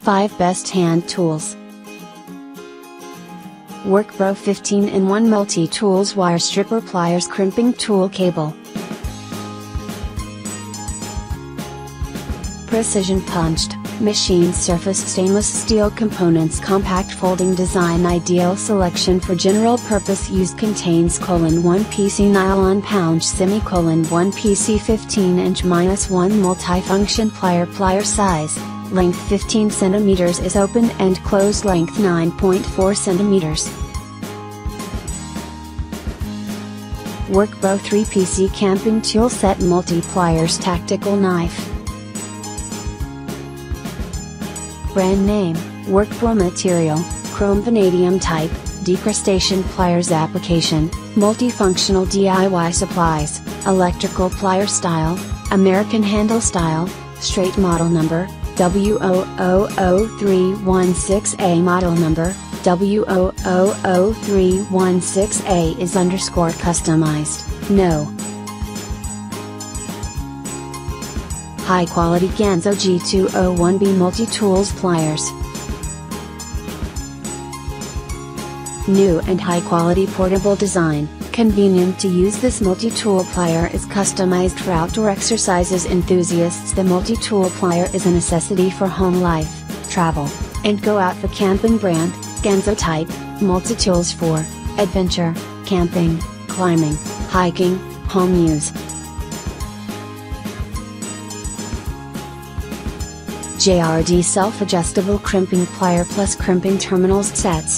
5 Best Hand Tools. WORKPRO 15-in-1 Multitools Wire Stripper Pliers Crimping Tool Cable. Precision punched, machined surface stainless steel components. Compact folding design. Ideal selection for general purpose use. Contains: 1 PC nylon pouch, 1 PC 15-inch -1 multifunction plier. Plier size: length 15 cm is open and closed. Length 9.4 cm. WORKPRO 3 PC Camping Tool Set. Multi-pliers Tactical Knife. Brand name: WORKPRO. Material: chrome vanadium type, decrustation pliers. Application: multifunctional DIY supplies. Electrical plier style: American handle style. Straight model number: W0000316A. Model number: W0000316A is _customized, no. High quality Ganzo G201B Multitools Pliers. New and high quality portable design, convenient to use. This multi-tool plier is customized for outdoor exercises enthusiasts. The multi-tool plier is a necessity for home life, travel, and go out for camping. Brand: Ganzo type. Multitools for adventure, camping, climbing, hiking, home use. JRD Self-Adjustable Crimping Plier plus Crimping Terminals Sets.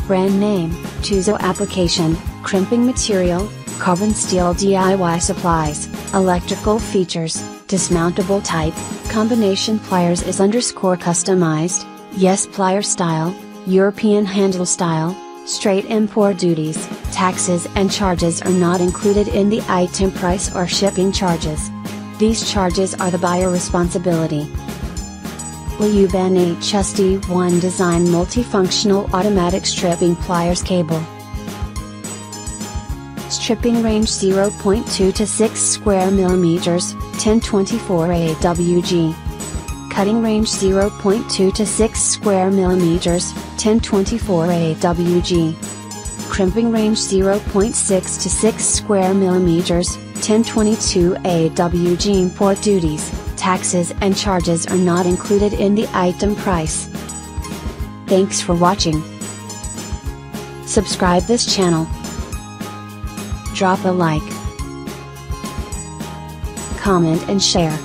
Brand name: Chuzo. Application: crimping material, carbon steel. DIY supplies. Electrical features: dismountable type. Combination pliers is _customized, yes. Plier style: European handle style. Straight import duties, taxes and charges are not included in the item price or shipping charges. These charges are the buyer responsibility. LUBAN HS-D1 Design Multifunctional Automatic Stripping Pliers Cable. Stripping range 0.2 to 6 square millimeters, 1024 AWG. Cutting range 0.2 to 6 square millimeters, 1024 AWG. Crimping range 0.6 to 6 square millimeters, 1022 AWG. Import duties, taxes and charges are not included in the item price. Thanks for watching. Subscribe this channel. Drop a like, comment and share.